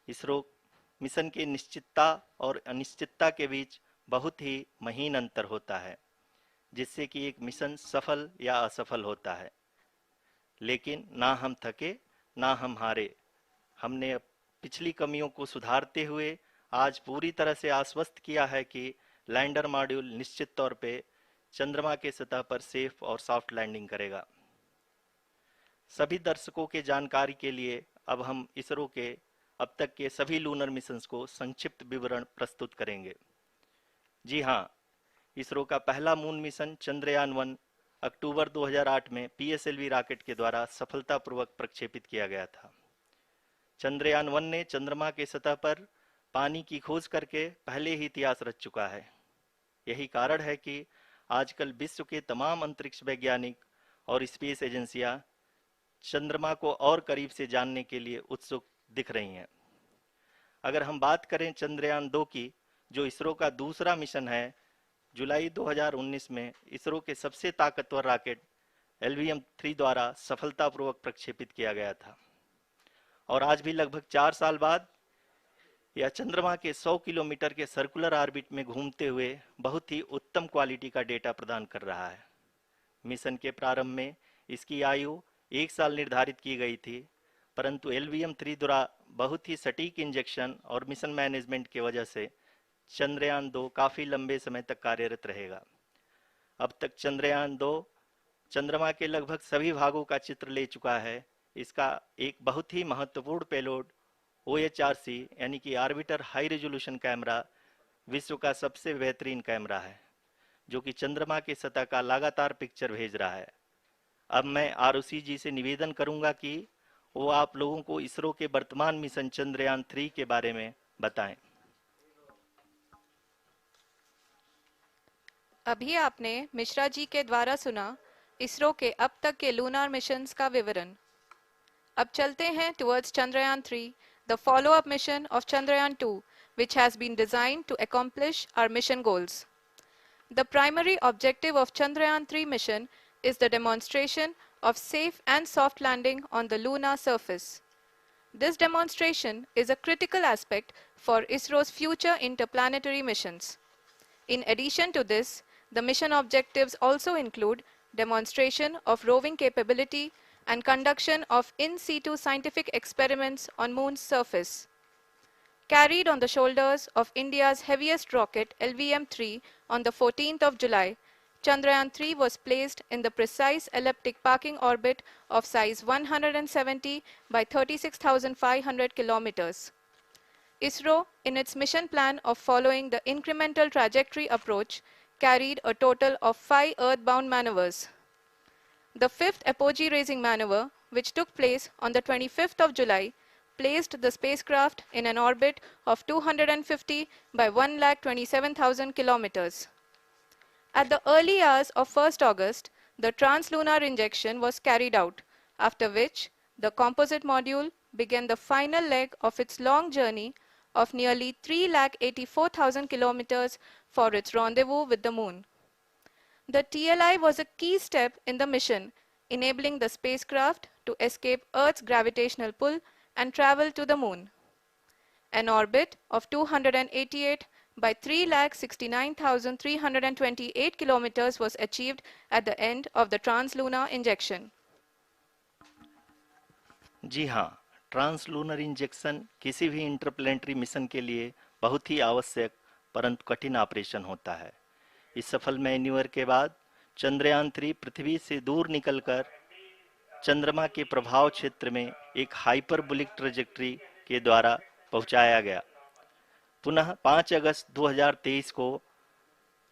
ISRO mission के निश्चितता और अनिश्चितता के बीच बहुत ही महीन अंतर होता है, जिससे कि एक मिशन सफल या असफल होता है। लेकिन ना हम थके, ना हम हारे। हमने पिछली कमियों को सुधारते हुए आज पूरी तरह से आश्वस्त किया है कि लैंडर मॉड्यूल निश्चित तौर पे चंद्रमा के सतह पर सेफ और सॉफ्ट लैंडिंग करेगा। सभी दर्शकों के जानकारी के लिए अब हम इसरो के अब तक के सभी लूनर मिशंस को संक्षिप्त विवरण प्रस्तुत करेंगे। जी हाँ, इसरो का पहला मून मिशन चंद्रयान-1 अक्टूबर 2008 में पीएसएलवी रॉकेट के द्वारा सफलतापूर्वक प्रक्षेपित किया गया था। चंद्रयान-1 ने चंद्रमा के सतह पर पानी की खोज करके पहले ही इतिहास रच चुका है। यही कारण है कि आजकल विश्व के तमाम अंतरिक्ष वैज्ञानिक और स्पेस एजेंसियां चंद्रमा को और करीब से जानने के लिए उत्सुक दिख रही हैं। अगर हम बात करें चंद्रयान-2 की, जो इसरो का दूसरा मिशन है, जुलाई 2019 में इसरो के सबसे ताकतवर रॉकेट LVM-3 द्वारा सफलतापूर्वक प्रक्षेपित किया गया था और आज भी लगभग 4 साल बाद यह चंद्रमा के 100 किलोमीटर के सर्कुलर ऑर्बिट में घूमते हुए बहुत ही उत्तम क्वालिटी का डेटा प्रदान कर रहा है। मिशन के प्रारंभ में इसकी आयु 1 साल निर्धारित की गई थी, परंतु LVM-3 द्वारा बहुत ही सटीक इंजेक्शन और मिशन मैनेजमेंट की वजह से चंद्रयान-2 काफी लंबे समय तक कार्यरत रहेगा। अब तक चंद्रयान-2 चंद्रमा के लगभग सभी भागों का चित्र ले चुका है। इसका एक बहुत ही महत्वपूर्ण पेलोड OHRC यानी कि ऑर्बिटर हाई रेजोल्यूशन कैमरा विश्व का सबसे बेहतरीन कैमरा है, जो कि चंद्रमा के सतह का लगातार पिक्चर भेज रहा है। अब मैं ROC जी से निवेदन करूंगा कि वो आप लोगों को इसरो के वर्तमान मिशन चंद्रयान-3 के बारे में बताएं। अभी आपने मिश्रा जी के द्वारा सुना इसरो के अब तक के लूनार मिशंस का विवरण। अब चलते हैं towards Chandrayaan-3, the follow-up mission of Chandrayaan-2, which has been designed to accomplish our mission goals. The primary objective of Chandrayaan-3 mission is the demonstration of safe and soft landing on the lunar surface. This demonstration is a critical aspect for ISRO's future interplanetary missions. In addition to this, the mission objectives also include demonstration of roving capability and conduction of in situ scientific experiments on Moon's surface. Carried on the shoulders of India's heaviest rocket LVM-3 on the 14th of July, Chandrayaan-3 was placed in the precise elliptic parking orbit of size 170 by 36,500 kilometers. ISRO, in its mission plan of following the incremental trajectory approach, carried a total of 5 earthbound maneuvers. The fifth apogee raising maneuver, which took place on the 25th of July, placed the spacecraft in an orbit of 250 by 1,27,000 kilometers. At the early hours of 1st August, the translunar injection was carried out, after which the composite module began the final leg of its long journey of nearly 3,84,000 kilometers for its rendezvous with the Moon. The TLI was a key step in the mission, enabling the spacecraft to escape Earth's gravitational pull and travel to the Moon. An orbit of 288 by 3,69,328 kilometers was achieved at the end of the translunar injection. जी हाँ, translunar injection किसी भी interplanetary mission के लिए बहुत ही आवश्यक परंतु कठिन operation होता है। इस सफल मैन्यूवर के बाद चंद्रयान-3 पृथ्वी से दूर निकलकर चंद्रमा के प्रभाव क्षेत्र में एक हाइपरबोलिक ट्रेजेक्टरी के द्वारा पहुंचाया गया। पुनः 5 अगस्त 2023 को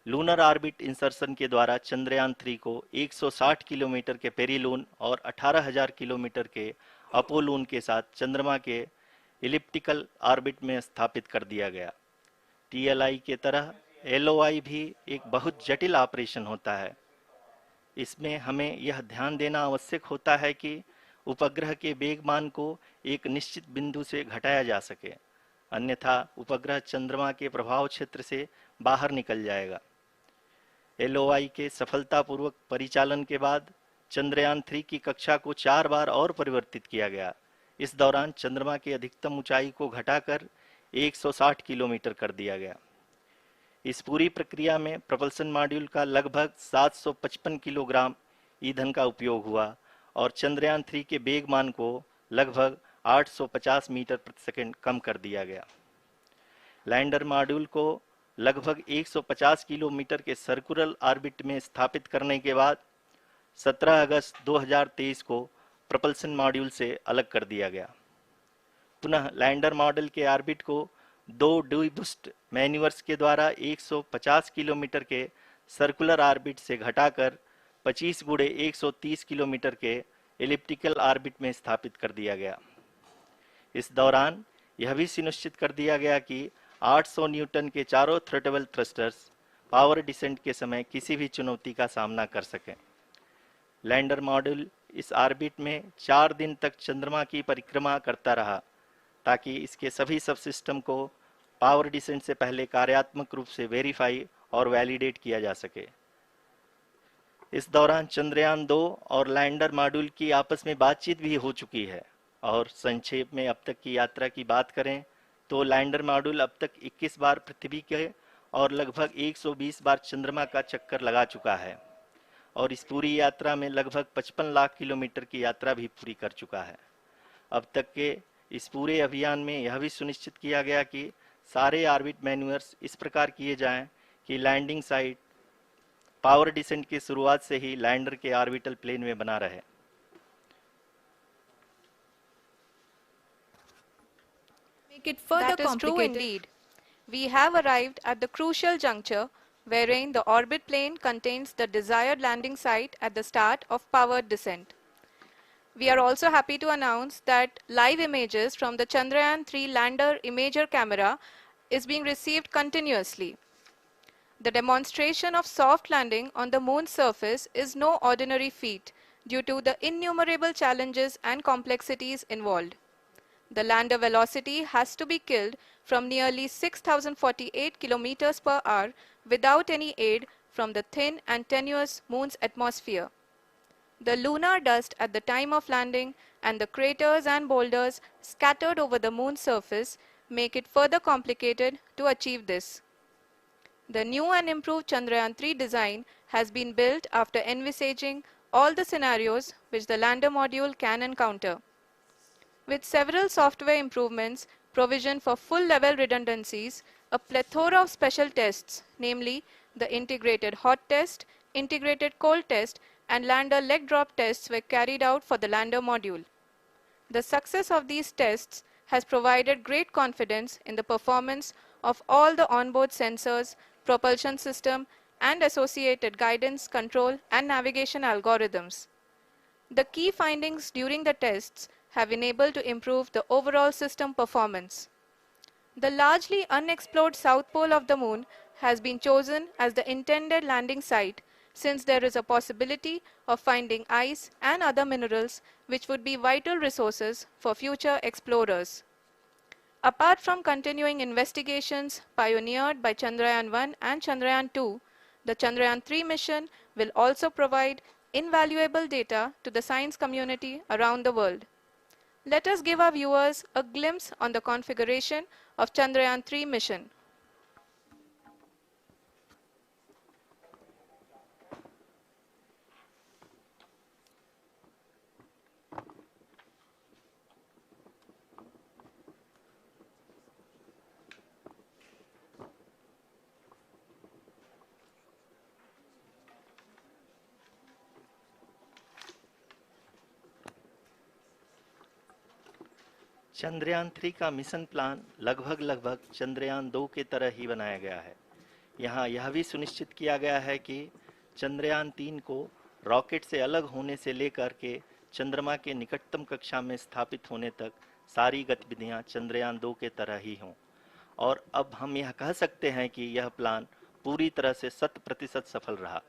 लूनर ऑर्बिट इंसर्शन के द्वारा चंद्रयान-3 को 160 किलोमीटर के पेरीलून और 18,000 किलोमीटर के अपोलून के साथ चंद्रमा के इलिप्टिकल ऑर्बिट में स्थापित कर दिया गया। TLI के तरह LOI भी एक बहुत जटिल ऑपरेशन होता है। इसमें हमें यह ध्यान देना आवश्यक होता है कि उपग्रह के वेगमान को एक निश्चित बिंदु से घटाया जा सके, अन्यथा उपग्रह चंद्रमा के प्रभाव क्षेत्र से बाहर निकल जाएगा। LOI के सफलतापूर्वक परिचालन के बाद चंद्रयान-3 की कक्षा को 4 बार और परिवर्तित किया गया। इस दौरान चंद्रमा की अधिकतम ऊंचाई को घटाकर 160 किलोमीटर कर दिया गया। इस पूरी प्रक्रिया में propulsion मॉड्यूल का लगभग 755 किलोग्राम ईंधन का उपयोग हुआ और चंद्रयान 3 के वेग मान को लगभग 850 मीटर प्रति सेकंड कम कर दिया गया। लैंडर मॉड्यूल को लगभग 150 किलोमीटर के सर्कुलर ऑर्बिट में स्थापित करने के बाद 17 अगस्त 2023 को propulsion मॉड्यूल से अलग कर दिया गया। पुनः लैंडर मॉडल के ऑर्बिट को 2 डीबूस्ट मैन्यूवर्स के द्वारा 150 किलोमीटर के सर्कुलर ऑर्बिट से घटाकर 25 गुणे 130 किलोमीटर के एलिप्टिकल ऑर्बिट में स्थापित कर दिया गया। इस दौरान यह भी सुनिश्चित कर दिया गया कि 800 न्यूटन के चारों थ्रोटल थ्रस्टर्स पावर डिसेंट के समय किसी भी चुनौती का सामना कर सकें। लैंडर मॉड्यूल इस ऑर्बिट में 4 दिन तक चंद्रमा की परिक्रमा करता रहा ताकि इसके सभी सब सिस्टम को पावर डिसेंट से पहले कार्यात्मक रूप से वेरीफाई और वैलिडेट किया जा सके। इस दौरान चंद्रयान 2 और लैंडर मॉड्यूल की आपस में बातचीत भी हो चुकी है। और संक्षेप में अब तक की यात्रा की बात करें तो लैंडर मॉड्यूल अब तक 21 बार पृथ्वी के और लगभग 120 बार चंद्रमा का चक्कर लगा चुका है और इस पूरी यात्रा में लगभग 55 लाख किलोमीटर की यात्रा भी पूरी कर चुका है। अब तक के इस पूरे अभियान में यह भी सुनिश्चित किया गया कि सारे ऑर्बिट मैन्यूवर्स इस प्रकार किए जाएं कि लैंडिंग साइट पावर डिसेंट की शुरुआत से ही लैंडर के ऑर्बिटल प्लेन में बना रहे। Make it further That is true complicated. indeed. We have arrived at the crucial juncture wherein the orbit plane contains the desired landing site at the start of powered descent. We are also happy to announce that live images from the Chandrayaan 3 lander imager camera is being received continuously. The demonstration of soft landing on the moon's surface is no ordinary feat due to the innumerable challenges and complexities involved. The lander velocity has to be killed from nearly 6,048 kilometers per hour without any aid from the thin and tenuous moon's atmosphere. The lunar dust at the time of landing and the craters and boulders scattered over the moon's surface make it further complicated to achieve this. The new and improved Chandrayaan 3 design has been built after envisaging all the scenarios which the lander module can encounter. With several software improvements, provision for full-level redundancies, a plethora of special tests, namely the integrated hot test, integrated cold test, and lander leg drop tests were carried out for the lander module. The success of these tests has provided great confidence in the performance of all the onboard sensors, propulsion system, and associated guidance, control, and navigation algorithms. The key findings during the tests have enabled to improve the overall system performance. The largely unexplored south pole of the moon has been chosen as the intended landing site since there is a possibility of finding ice and other minerals which would be vital resources for future explorers. Apart from continuing investigations pioneered by Chandrayaan 1 and Chandrayaan 2, the Chandrayaan 3 mission will also provide invaluable data to the science community around the world. Let us give our viewers a glimpse on the configuration of Chandrayaan 3 mission. Chandrayaan 3 का mission plan लगभग चंद्रयान 2 के तरह ही बनाया गया है। यहाँ यह भी सुनिश्चित किया गया है कि चंद्रयान 3 को रॉकेट से अलग होने से लेकर के चंद्रमा के निकटतम कक्षा में स्थापित होने तक सारी गतिविधियां चंद्रयान 2 के तरह ही हों। और अब हम यह कह सकते हैं कि यह प्लान पूरी तरह से 100% सफल रहा।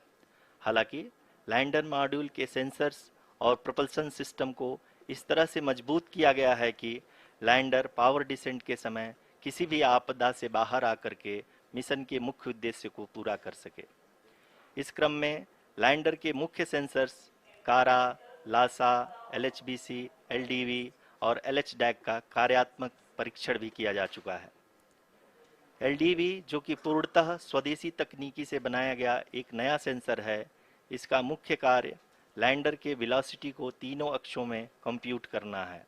हालांकि लैंडर मॉड्यूल के सेंसर्स और प्रोपल्शन सिस्टम को इस तरह से मजबूत किया गया है कि लैंडर पावर डिसेंट के समय किसी भी आपदा से बाहर आकर के मिशन के मुख्य उद्देश्य को पूरा कर सके। इस क्रम में लैंडर के मुख्य सेंसर्स कारा, लासा, एलएचबीसी, एलडीवी और LHDAC का कार्यात्मक परीक्षण भी किया जा चुका है। LDV जो कि पूर्णतः स्वदेशी तकनीकी से बनाया गया एक नया सेंसर है, इसका मुख्य कार्य लैंडर के वेलोसिटी को तीनों अक्षों में कंप्यूट करना है।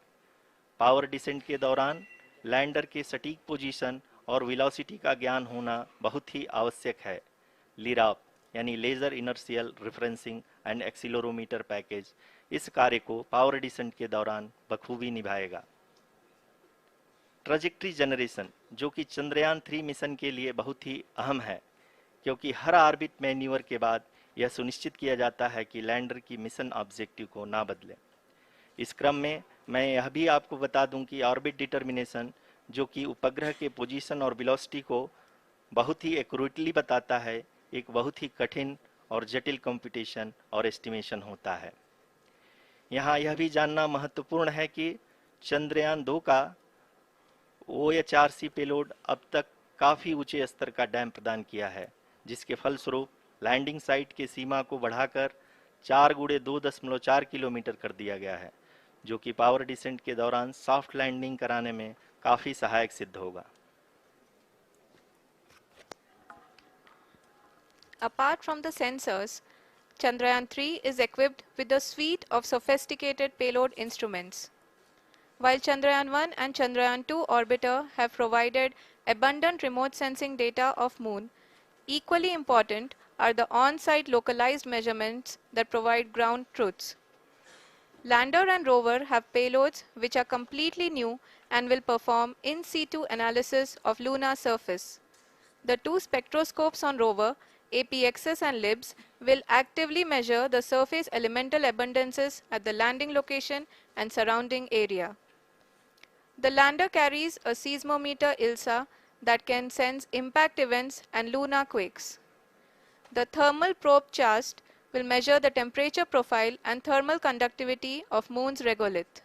पावर डिसेंट के दौरान लैंडर के सटीक पोजीशन और वेलोसिटी का ज्ञान होना बहुत ही आवश्यक है। लिराप यानी laser inertial referencing and accelerometer package इस कार्य को पावर डिसेंट के दौरान बखूबी निभाएगा। ट्रैजेक्टरी जनरेशन जो कि चंद्रयान 3 मिशन के लिए बहुत ही अहम है, क्योंकि हर ऑर्बिट मैन्यूवर के बाद यह सुनिश्चित किया जाता है कि लैंडर की मिशन ऑब्जेक्टिव को ना बदले। इस क्रम में मैं यह भी आपको बता दूं कि ऑर्बिट डिटर्मिनेशन जो कि उपग्रह के पोजीशन और वेलोसिटी को बहुत ही एक्यूरेटली बताता है, एक बहुत ही कठिन और जटिल कंप्यूटेशन और एस्टिमेशन होता है। यहाँ यह भी जानना महत्वपूर्ण है कि चंद्रयान 2 का OHRC पेलोड अब तक काफ़ी ऊंचे स्तर का डैम प्रदान किया है, जिसके फलस्वरूप लैंडिंग साइट के सीमा को बढ़ाकर 4x2.4 किलोमीटर कर दिया गया है, जो कि पावर डिसेंट के दौरान सॉफ्ट लैंडिंग कराने में काफ़ी सहायक सिद्ध होगा। Apart from the sensors, Chandrayaan 3 is equipped with a suite of sophisticated payload instruments. While Chandrayaan 1 and Chandrayaan 2 orbiter have provided abundant remote sensing data of Moon, equally important are the on-site localized measurements that provide ground truths. Lander and rover have payloads which are completely new and will perform in situ analysis of lunar surface. The two spectroscopes on rover, APXS and LIBS, will actively measure the surface elemental abundances at the landing location and surrounding area. The lander carries a seismometer ILSA that can sense impact events and lunar quakes. The thermal probe CHAST will measure the temperature profile and thermal conductivity of Moon's regolith.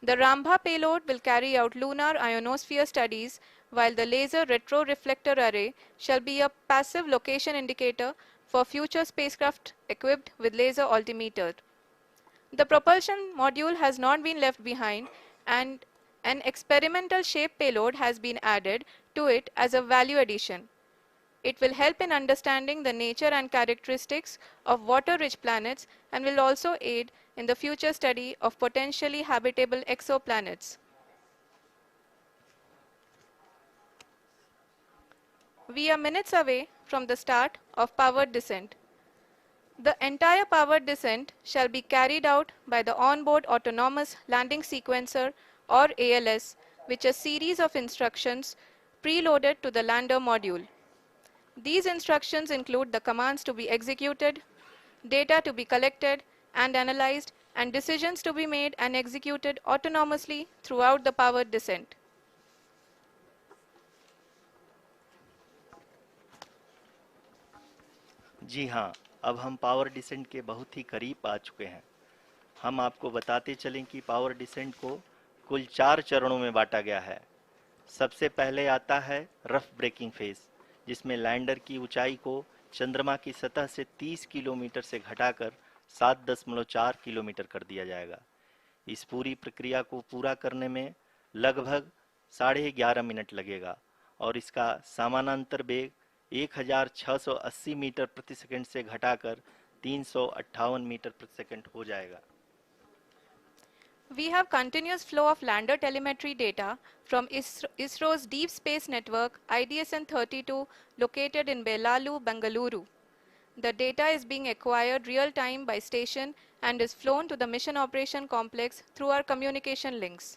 The Rambha payload will carry out lunar ionosphere studies, while the laser retroreflector array shall be a passive location indicator for future spacecraft equipped with laser altimeter. The propulsion module has not been left behind, and an experimental shape payload has been added to it as a value addition. It will help in understanding the nature and characteristics of water-rich planets and will also aid in the future study of potentially habitable exoplanets. We are minutes away from the start of powered descent. The entire powered descent shall be carried out by the onboard autonomous landing sequencer or ALS, which is a series of instructions preloaded to the lander module. These instructions include the commands to be executed, data to be collected and analyzed, and decisions to be made and executed autonomously throughout the powered descent. जी हाँ, अब हम power descent के बहुत ही करीब आ चुके हैं। हम आपको बताते चलें कि पावर डिसेंट को कुल 4 चरणों में बांटा गया है। सबसे पहले आता है रफ ब्रेकिंग फेज, जिसमें लैंडर की ऊंचाई को चंद्रमा की सतह से 30 किलोमीटर से घटाकर 7.4 किलोमीटर कर दिया जाएगा। इस पूरी प्रक्रिया को पूरा करने में लगभग 11.5 मिनट लगेगा और इसका समानांतर वेग 1680 मीटर प्रति सेकंड से घटाकर 358 मीटर प्रति सेकंड हो जाएगा। We have continuous flow of lander telemetry data from ISRO's Deep Space Network IDSN-32 located in Belalu, Bengaluru. The data is being acquired real-time by station and is flown to the Mission Operation Complex through our communication links.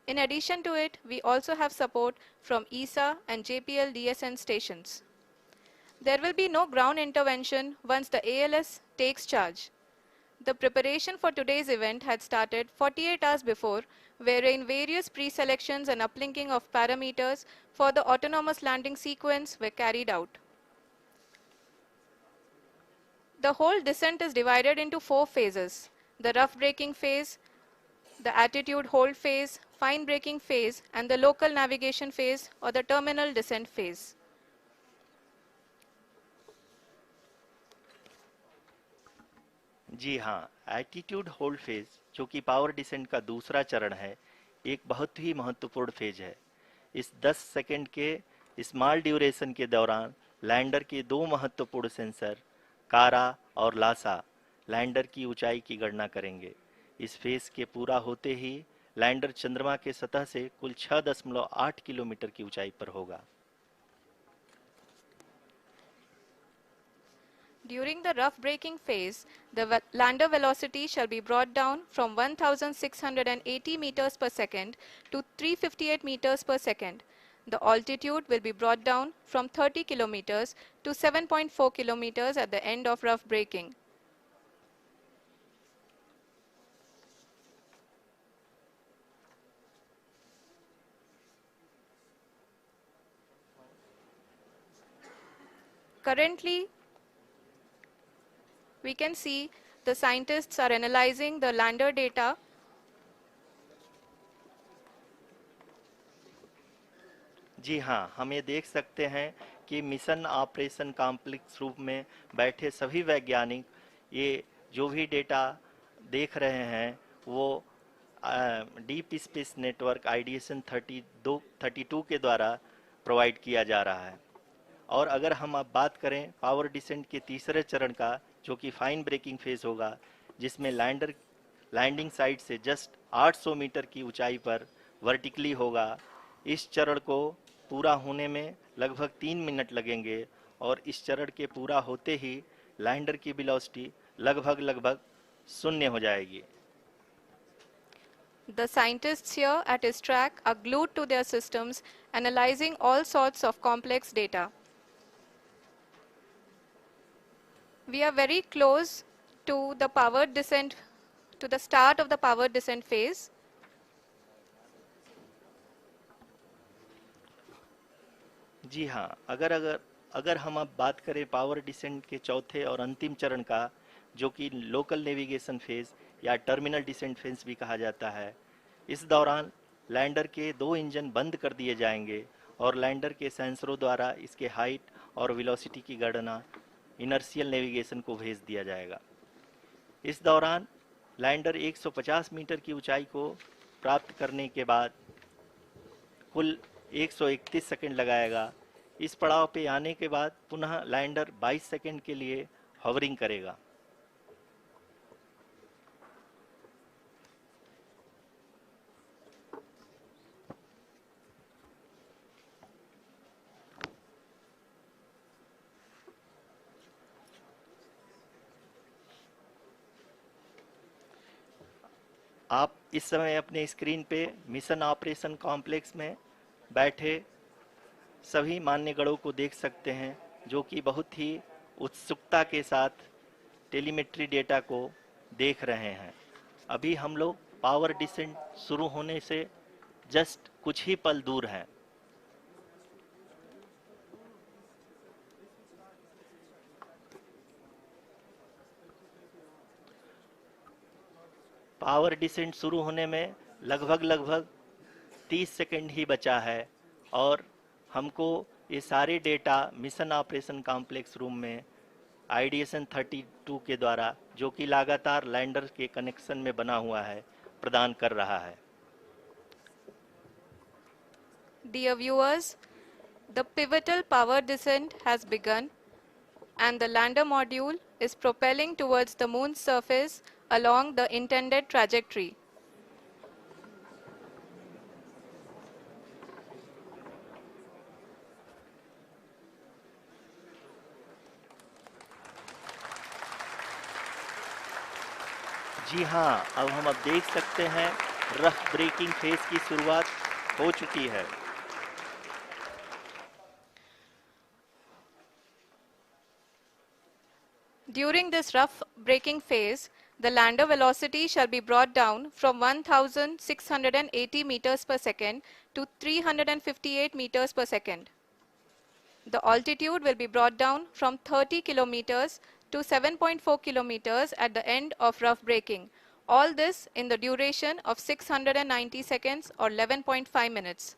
In addition to it, we also have support from ESA and JPL DSN stations. There will be no ground intervention once the ALS takes charge. The preparation for today's event had started 48 hours before, wherein various pre-selections and uplinking of parameters for the autonomous landing sequence were carried out. The whole descent is divided into 4 phases: the rough braking phase, the attitude hold phase, fine braking phase, and the local navigation phase or the terminal descent phase. जी हाँ, attitude hold phase, जो कि power descent का दूसरा चरण है, एक बहुत ही महत्वपूर्ण फेज है। इस 10 सेकंड के स्मॉल ड्यूरेशन के दौरान लैंडर के दो महत्वपूर्ण सेंसर, कारा और लासा, लैंडर की ऊंचाई की गणना करेंगे। इस फेज के पूरा होते ही लैंडर चंद्रमा के सतह से कुल 6.8 किलोमीटर की ऊंचाई पर होगा। During the rough braking phase, the lander velocity shall be brought down from 1680 meters per second to 358 meters per second. The altitude will be brought down from 30 kilometers to 7.4 kilometers at the end of rough braking. Currently, we can see the scientists are analyzing the lander data. जी हाँ, हम ये देख सकते हैं कि mission operation complex रूप में बैठे सभी वैज्ञानिक ये जो भी डेटा देख रहे हैं वो डीप स्पेस नेटवर्क आईडीएसन 32 के द्वारा प्रोवाइड किया जा रहा है। और अगर हम अब बात करें पावर डिसेंट के तीसरे चरण का, जो कि फाइन ब्रेकिंग फेज होगा, जिसमें लैंडर लैंडिंग साइट से जस्ट 800 मीटर की ऊंचाई पर वर्टिकली होगा। इस चरण को पूरा होने में लगभग 3 मिनट लगेंगे और इस चरण के पूरा होते ही लैंडर की वेलोसिटी लगभग शून्य हो जाएगी। The scientists here at ISTRAC are glued to their systems, analyzing all sorts of complex data. We are very close to the powered descent, to the start of the powered descent phase. जी हाँ, अगर अगर अगर हम अब बात करें power descent के चौथे और अंतिम चरण का, जो कि लोकल नेविगेशन फेज या टर्मिनल डिसेंट फेज भी कहा जाता है, इस दौरान लैंडर के दो इंजन बंद कर दिए जाएंगे और लैंडर के सेंसरों द्वारा इसके हाइट और वेलोसिटी की गणना इनर्शियल नेविगेशन को भेज दिया जाएगा। इस दौरान लैंडर 150 मीटर की ऊंचाई को प्राप्त करने के बाद कुल 131 सेकंड लगाएगा। इस पड़ाव पे आने के बाद पुनः लैंडर 22 सेकंड के लिए हॉवरिंग करेगा। आप इस समय अपने स्क्रीन पे मिशन ऑपरेशन कॉम्प्लेक्स में बैठे सभी मान्यगणों को देख सकते हैं, जो कि बहुत ही उत्सुकता के साथ टेलीमेट्री डेटा को देख रहे हैं। अभी हम लोग पावर डिसेंट शुरू होने से जस्ट कुछ ही पल दूर हैं। पावर डिसेंट शुरू होने में लगभग 30 सेकंड ही बचा है और हमको ये सारे data mission operation complex room में आईडीएसन 32 के द्वारा, जो कि लगातार लैंडर के कनेक्शन में बना हुआ है, प्रदान कर रहा है। Dear viewers, the pivotal power descent has begun and the lander module is propelling towards the moon's surface along the intended trajectory. जी हाँ, अब हम देख सकते हैं रफ ब्रेकिंग फेज की शुरुआत हो चुकी है। During this rough braking phase, the lander velocity shall be brought down from 1680 meters per second to 358 meters per second. The altitude will be brought down from 30 kilometers to 7.4 kilometers at the end of rough braking. All this in the duration of 690 seconds or 11.5 minutes.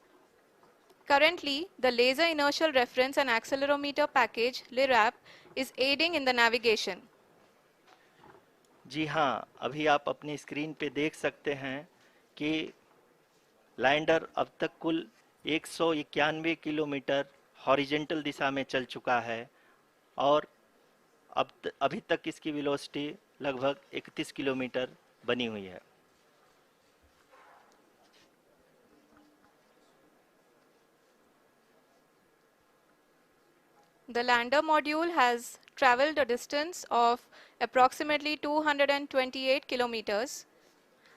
Currently, the Laser Inertial Reference and Accelerometer package, LIRAP, is aiding in the navigation. जी हाँ, अभी आप अपनी screen पे देख सकते हैं कि lander अब तक कुल 191 किलोमीटर हॉरिजेंटल दिशा में चल चुका है और अभी तक इसकी वेलोसिटी लगभग 31 किलोमीटर बनी हुई है। The lander module has traveled a distance of approximately 228 kilometers.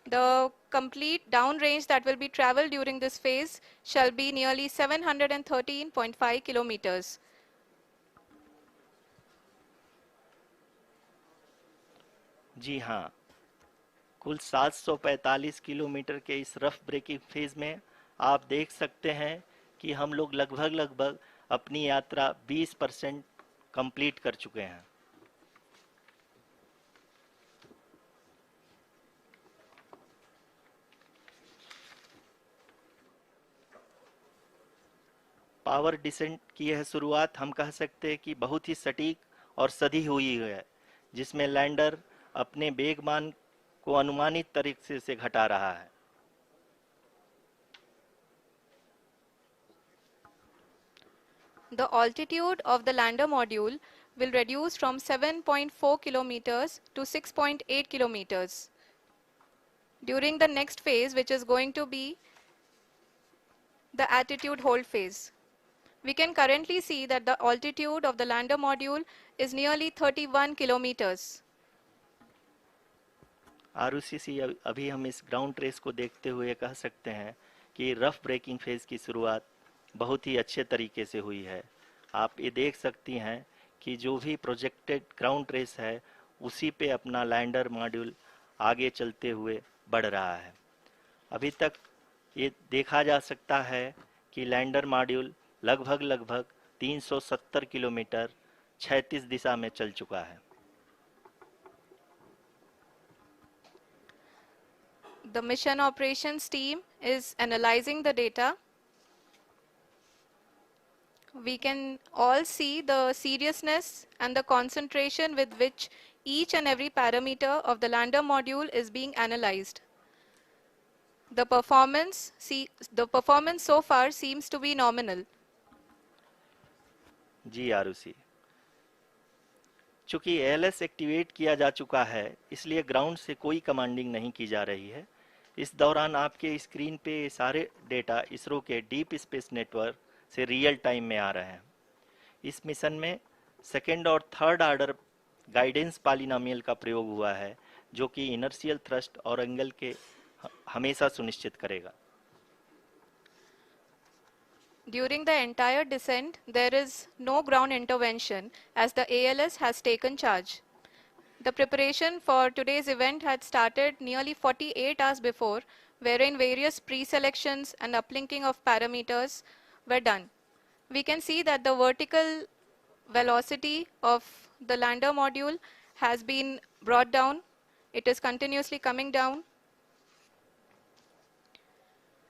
The complete downrange that will be traveled during this phase shall be nearly 713.5 kilometers. जी हाँ, कुल 745 किलोमीटर के इस रफ ब्रेकिंग फेज में आप देख सकते हैं कि हम लोग लगभग लगभग अपनी यात्रा 20% कंप्लीट कर चुके हैं। पावर डिसेंट की यह शुरुआत हम कह सकते हैं कि बहुत ही सटीक और सधी हुई है, जिसमें लैंडर अपने वेगमान को अनुमानित तरीके से घटा रहा है। The altitude of the lander module will reduce from 7.4 kilometers to 6.8 kilometers during the next phase, which is going to be the attitude hold phase. We can currently see that the altitude of the lander module is nearly 31 kilometers. आरयूसीसी अभी हम इस ground trace को देखते हुए कह सकते हैं कि रफ ब्रेकिंग फेज की शुरुआत बहुत ही अच्छे तरीके से हुई है। आप ये देख सकती हैं कि जो भी प्रोजेक्टेड ग्राउंड ट्रेस है उसी पे अपना लैंडर मॉड्यूल आगे चलते हुए बढ़ रहा है। अभी तक ये देखा जा सकता है कि लैंडर मॉड्यूल लगभग लगभग 370 किलोमीटर क्षैतिज दिशा में चल चुका है। The mission operations team is analyzing the data. We can all see the seriousness and the concentration with which each and every parameter of the lander module is being analyzed. The performance so far seems to be nominal. जी आरुषि, चूंकि ALS activate किया जा चुका है इसलिए ground से कोई commanding नहीं की जा रही है। इस दौरान आपके स्क्रीन पे सारे डेटा इसरो के डीप स्पेस नेटवर्क से रियल टाइम में आ रहे हैं। इस मिशन में सेकेंड और थर्ड ऑर्डर गाइडेंस पॉलिनोमियल का प्रयोग हुआ है, जो कि इनर्शियल थ्रस्ट और एंगल के हमेशा सुनिश्चित करेगा। During the entire descent, there is no ground intervention as the ALS has taken charge. The preparation for today's event had started nearly 48 hours before, wherein various pre-selections and uplinking of parameters were done. We can see that the vertical velocity of the lander module has been brought down. It is continuously coming down.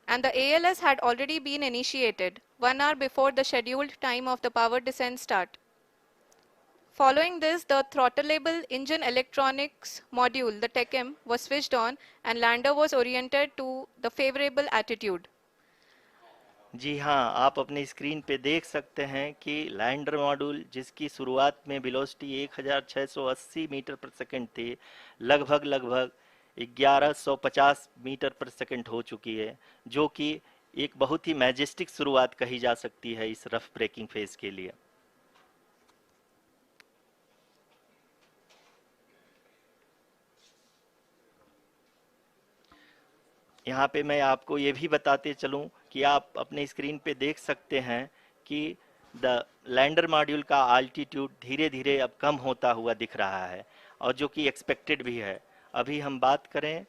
And the ALS had already been initiated 1 hour before the scheduled time of the power descent start. Following this, the throttleable engine electronics module, the TECM, was switched on and lander was oriented to the favorable attitude. जी हाँ, आप अपनी screen पे देख सकते हैं कि lander module जिसकी शुरुआत में वेलोसिटी 1680 मीटर पर सेकंड थी, लगभग लगभग 1150 मीटर पर सेकंड हो चुकी है, जो कि एक बहुत ही मैजेस्टिक शुरुआत कही जा सकती है इस रफ ब्रेकिंग फेज के लिए। यहाँ पे मैं आपको ये भी बताते चलूँ कि आप अपने स्क्रीन पे देख सकते हैं कि द लैंडर मॉड्यूल का आल्टीट्यूड धीरे धीरे अब कम होता हुआ दिख रहा है, और जो कि एक्सपेक्टेड भी है। अभी हम बात करें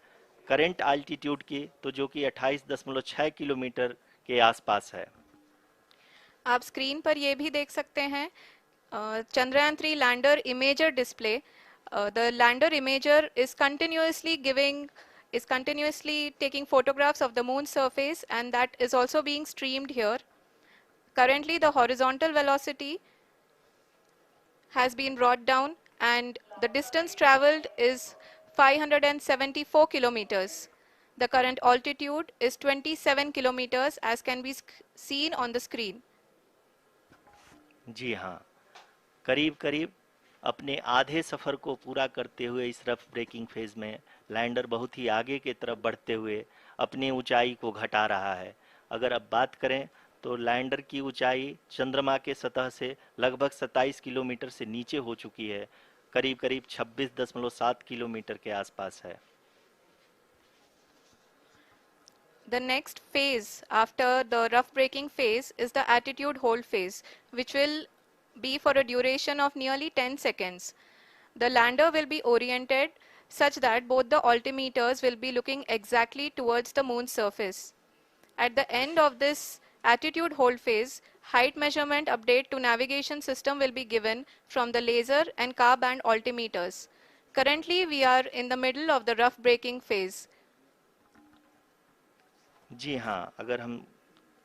करंट आल्टीट्यूड की, तो जो कि 28.6 किलोमीटर के आसपास है। आप स्क्रीन पर ये भी देख सकते हैं Chandrayaan 3 lander imager display. The lander imager is continuously taking photographs of the moon's surface, and that is also being streamed here. Currently, the horizontal velocity has been brought down and the distance traveled is 574 kilometers. The current altitude is 27 kilometers as can be seen on the screen. जी हाँ, करीब करीब अपने आधे सफर को पूरा करते हुए इस रफ ब्रेकिंग फेज में लैंडर बहुत ही आगे की तरफ बढ़ते हुए अपनी ऊंचाई को घटा रहा है। अगर अब बात करें तो लैंडर की ऊंचाई चंद्रमा के सतह से लगभग 27 किलोमीटर से नीचे हो चुकी है, करीब करीब 26.7 किलोमीटर के आसपास है। The next phase after the rough braking phase is the attitude hold phase, which will be for a duration of nearly 10 seconds. The lander will be oriented such that both the altimeters will be looking exactly towards the moon's surface. At the end of this attitude hold phase, height measurement update to navigation system will be given from the laser and car band altimeters. Currently, we are in the middle of the rough braking phase. जी हाँ, अगर हम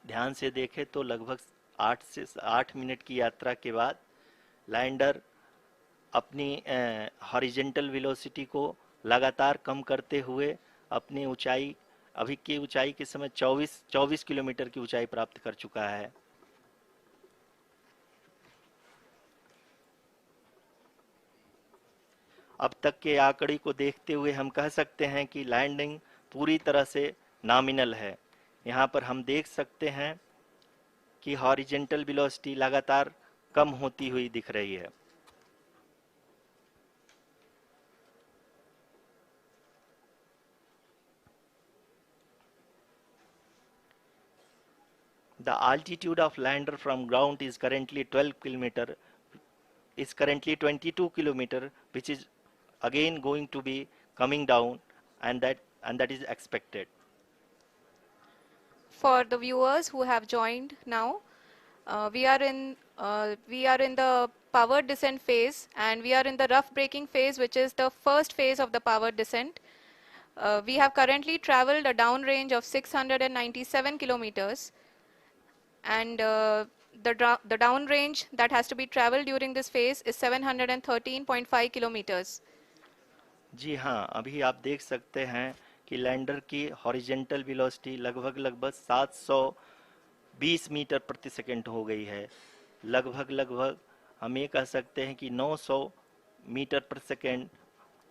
ध्यान से देखें तो लगभग 8 minute की यात्रा के बाद लैंडर अपनी हॉरिजेंटल वेलोसिटी को लगातार कम करते हुए अपनी ऊंचाई अभी की ऊंचाई के समय 24 किलोमीटर की ऊंचाई प्राप्त कर चुका है। अब तक के आंकड़े को देखते हुए हम कह सकते हैं कि लैंडिंग पूरी तरह से नॉमिनल है। यहाँ पर हम देख सकते हैं कि हॉरिजेंटल वेलोसिटी लगातार कम होती हुई दिख रही है। The altitude of lander from ground is currently 22 kilometer, which is again going to be coming down, and that is expected. For the viewers who have joined now, we are in the power descent phase, and we are in the rough braking phase, which is the first phase of the power descent. We have currently traveled a downrange of 697 kilometers, and the downrange that has to be traveled during this phase is 713.5 kilometers. जी हाँ, अभी आप देख सकते हैं कि lander की horizontal velocity लगभग 720 metre प्रति सेकंड हो गई है। लगभग हम ये कह सकते हैं कि 900 मीटर प्रति सेकंड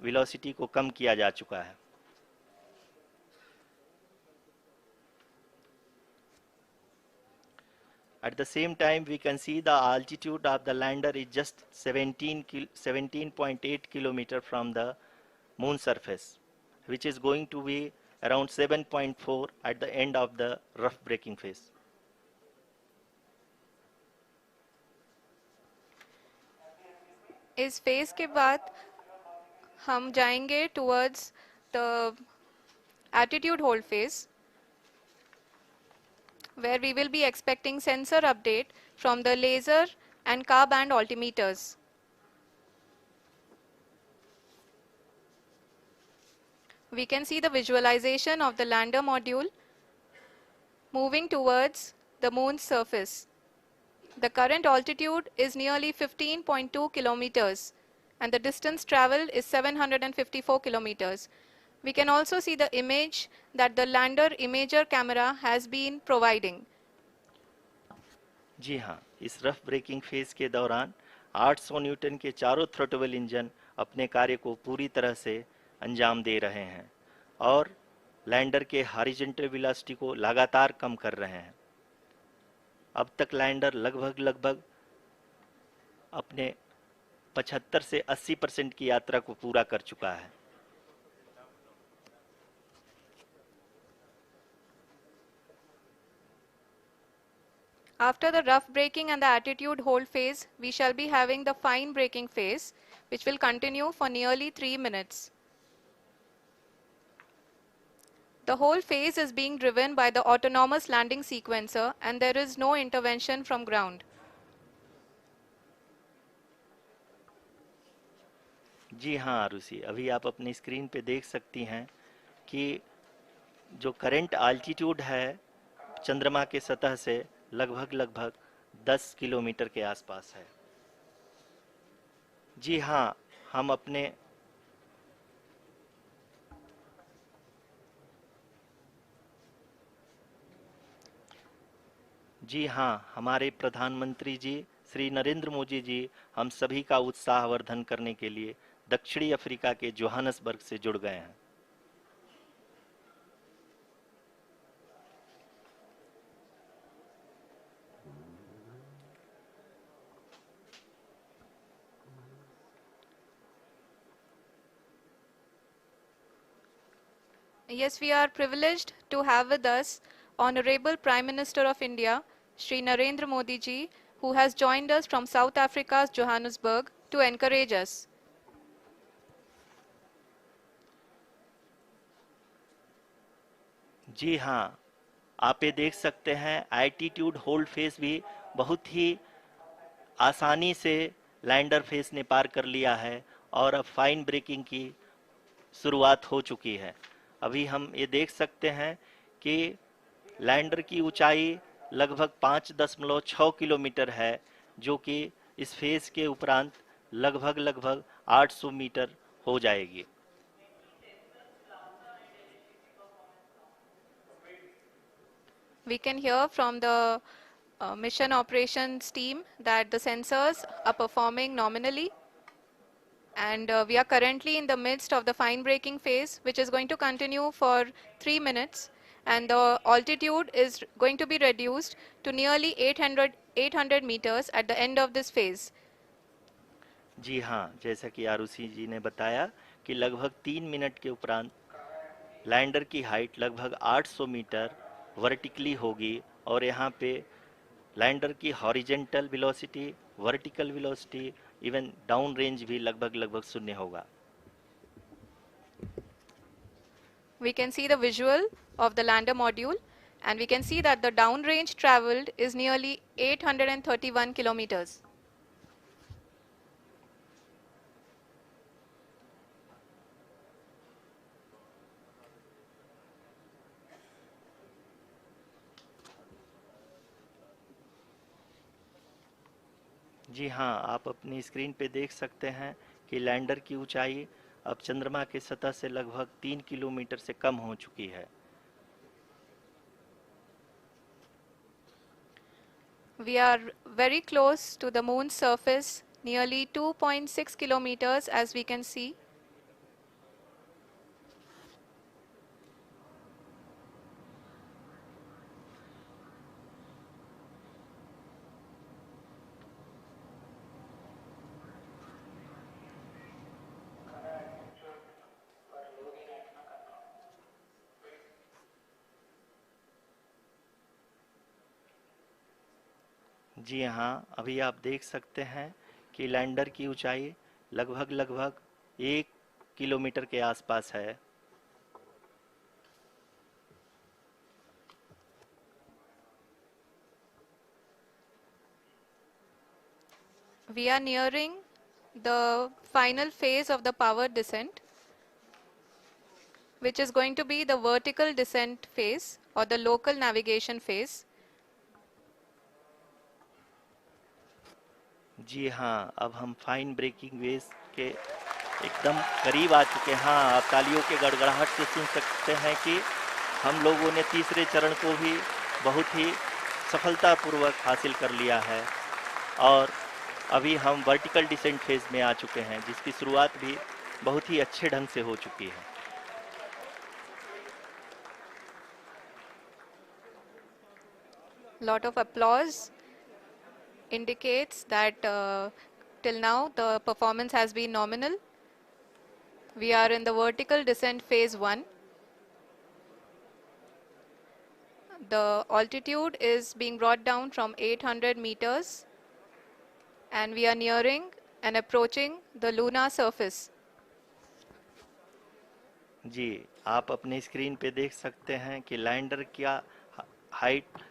वेलोसिटी को कम किया जा चुका है। At the same time, we can see the altitude of the lander is just 17.8 kilometer from the moon surface, which is going to be around 7.4 at the end of the rough braking phase. इस phase के बाद हम जाएंगे towards the attitude hold phase, where we will be expecting sensor update from the laser and car band altimeters. We can see the visualization of the lander module moving towards the moon's surface. The current altitude is nearly 15.2 kilometers, and the distance traveled is 754 kilometers. We can also see the image that the lander imager camera has been providing. जी हाँ, इस rough breaking phase के दौरान 800 Newton के चारों throttle engine अपने कार्य को पूरी तरह से अंजाम दे रहे हैं और लैंडर के हॉरिजॉन्टल वेलोसिटी को लगातार कम कर रहे हैं। अब तक लैंडर लगभग अपने 75 से 80% की यात्रा को पूरा कर चुका है। After the rough braking and the attitude hold phase, we shall be having the fine braking phase, which will continue for nearly 3 minutes. The whole phase is being driven by the autonomous landing sequencer, and there is no intervention from ground. जी हाँ आरुषि, अभी आप अपनी screen पे देख सकती हैं कि जो करंट आल्टीट्यूड है चंद्रमा के सतह से लगभग 10 किलोमीटर के आसपास है। जी हाँ, हम अपने जी हाँ, हमारे प्रधानमंत्री जी श्री नरेंद्र मोदी जी हम सभी का उत्साहवर्धन करने के लिए दक्षिणी अफ्रीका के जोहानसबर्ग से जुड़ गए हैं। Yes, we are privileged to have with us Honorable Prime Minister of India, Shri Narendra Modi ji, who has joined us from South Africa's Johannesburg to encourage us. जी हाँ, आप ये देख सकते हैं एल्टीट्यूड होल्ड फेस भी बहुत ही आसानी से लैंडर फेस ने पार कर लिया है और अब फाइन ब्रेकिंग की शुरुआत हो चुकी है। अभी हम ये देख सकते हैं कि लैंडर की ऊंचाई लगभग 5.6 किलोमीटर है, जो कि इस फेज के उपरांत लगभग लगभग 800 मीटर हो जाएगी। We can hear from the mission operations team that the sensors are performing nominally, and we are currently in the midst of the fine braking phase, which is going to continue for 3 minutes, and the altitude is going to be reduced to nearly 800 meters at the end of this phase. जी हाँ, जैसा कि आरुषि जी ने बताया कि लगभग 3 minute के उपरांत lander की हाइट लगभग 800 मीटर वर्टिकली होगी और यहाँ पे लैंडर की horizontal velocity, vertical velocity, even down range भी लगभग लगभग शून्य होगा। We can see the visual of the lander module, and we can see that the downrange traveled is nearly 831 kilometers. जी हाँ, आप अपनी स्क्रीन पे देख सकते हैं कि लैंडर की ऊंचाई अब चंद्रमा की सतह से लगभग 3 किलोमीटर से कम हो चुकी है। We are very close to the moon's surface, nearly 2.6 kilometers as we can see. जी हाँ, अभी आप देख सकते हैं कि लैंडर की ऊंचाई लगभग लगभग 1 किलोमीटर के आसपास है। We are nearing the final phase of the power descent, which is going to be the vertical descent phase or the local navigation phase. जी हाँ, अब हम फाइन ब्रेकिंग वेव के एकदम करीब आ चुके हैं। हाँ, आप तालियों के गड़गड़ाहट से सुन सकते हैं कि हम लोगों ने तीसरे चरण को भी बहुत ही सफलतापूर्वक हासिल कर लिया है और अभी हम वर्टिकल डिसेंट फेज में आ चुके हैं, जिसकी शुरुआत भी बहुत ही अच्छे ढंग से हो चुकी है। Lot of applause indicates that till now the performance has been nominal. We are in the vertical descent phase 1. The altitude is being brought down from 800 meters, and we are nearing and approaching the lunar surface. जी, आप अपनी screen पे देख सकते हैं कि lander का height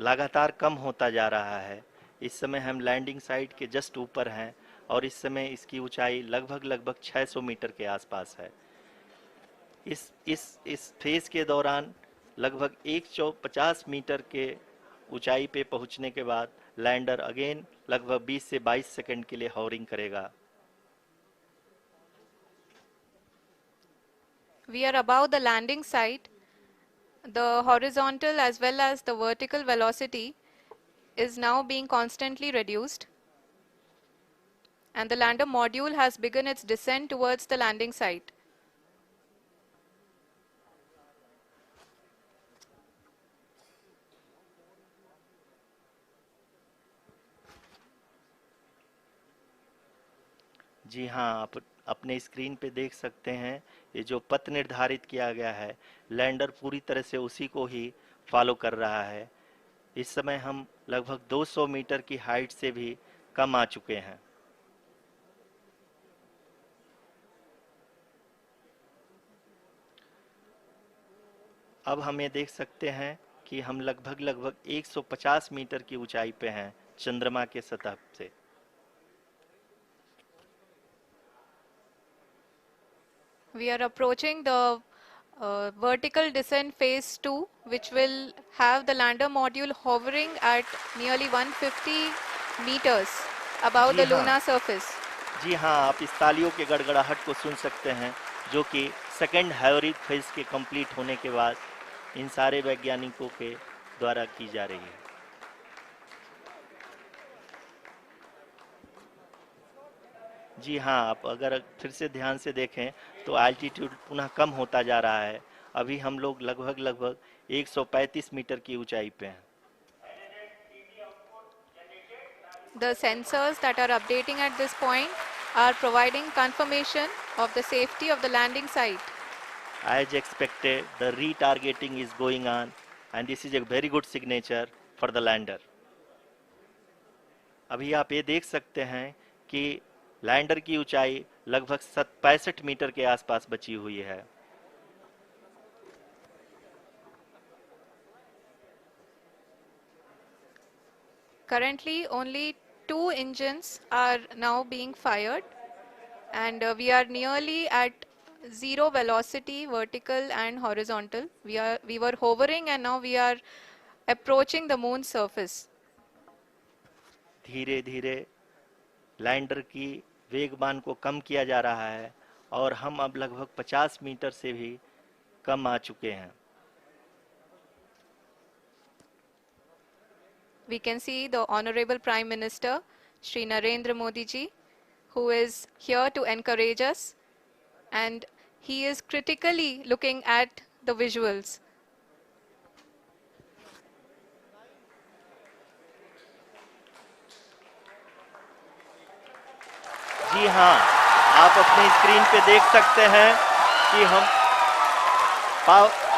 लगातार कम होता जा रहा है। इस समय हम लैंडिंग साइट के जस्ट ऊपर हैं और इस समय इसकी ऊंचाई लगभग लगभग 600 मीटर के आसपास है। इस फेज के दौरान लगभग 150 मीटर के ऊंचाई पे पहुंचने के बाद लैंडर अगेन लगभग 20 से 22 सेकंड के लिए हॉवरिंग करेगा। We are above the landing site. The horizontal as well as the vertical velocity is now being constantly reduced, and the lander module has begun its descent towards the landing site. जी हाँ, आप अपने screen पे देख सकते हैं, ये जो पथ निर्धारित किया गया है, लैंडर पूरी तरह से उसी को ही फॉलो कर रहा है। इस समय हम लगभग 200 मीटर की हाइट से भी कम आ चुके हैं। अब हम ये देख सकते हैं कि हम लगभग 150 मीटर की ऊंचाई पे हैं चंद्रमा के सतह से। We are approaching the vertical descent phase 2, which will have the lander module hovering at nearly 150 meters above ji the हाँ। lunar surface. जी हाँ, आप इस तालियों के गड़गड़ाहट को सुन सकते हैं, जो कि सेकंड हैवरिक फेज के कंप्लीट होने के बाद इन सारे वैज्ञानिकों के द्वारा की जा रही है। जी हाँ, आप अगर फिर से ध्यान से देखें तो एल्टीट्यूड पुनः कम होता जा रहा है। अभी हम लोग लगभग 135 मीटर की ऊंचाई पे हैं। The sensors that are updating at this point are providing confirmation of the safety of the landing site. As expected, the retargeting is going on, and this is a very good signature for the lander. अभी आप ये देख सकते हैं कि lander की ऊंचाई लगभग 65 मीटर के आसपास बची हुई है। Currently, only 2 engines are now being fired, and we are nearly at zero velocity, vertical and horizontal. We were hovering, and now we are approaching the moon's surface. धीरे धीरे लैंडर की वेगमान को कम किया जा रहा है और हम अब लगभग 50 मीटर से भी कम आ चुके हैं। We can see the Honorable Prime Minister, Shri Narendra Modi ji, who is here to encourage us, and he is critically looking at the visuals. जी हाँ, आप अपनी स्क्रीन पे देख सकते हैं कि हम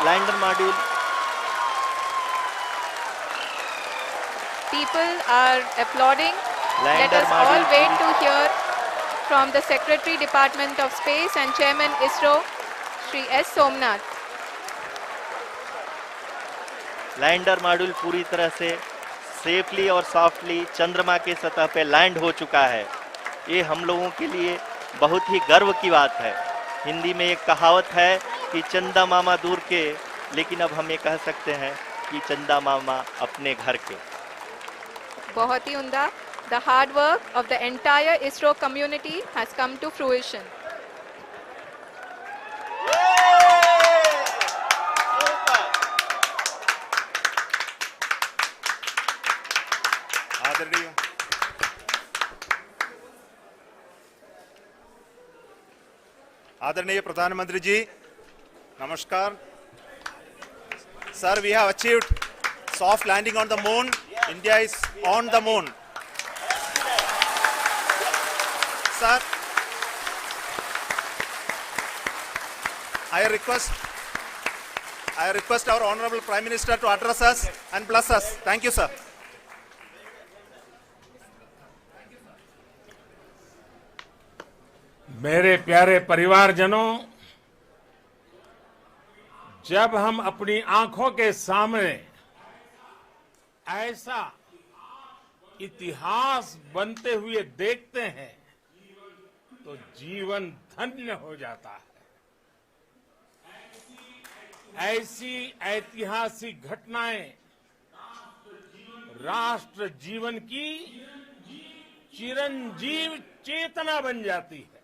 lander module. People are applauding. Let lander us all module wait to hear from the Secretary Department of Space and Chairman ISRO, Shri S. Somnath. Lander module पूरी तरह से सेफली और सॉफ्टली चंद्रमा के सतह पे लैंड हो चुका है। ये हम लोगों के लिए बहुत ही गर्व की बात है। हिंदी में एक कहावत है कि चंदा मामा दूर के, लेकिन अब हम ये कह सकते हैं कि चंदा मामा अपने घर के। बहुत ही उम्दा. The hard work of the entire ISRO community has come to fruition. आदरणीय प्रधानमंत्री जी, नमस्कार। Sir, we have achieved soft landing on the moon. India is on the moon. Sir, I request our Honorable Prime Minister to address us and bless us. Thank you, sir. मेरे प्यारे परिवारजनों, जब हम अपनी आंखों के सामने ऐसा इतिहास बनते हुए देखते हैं तो जीवन धन्य हो जाता है। ऐसी ऐतिहासिक घटनाएं राष्ट्र जीवन की चिरंजीव चेतना बन जाती है।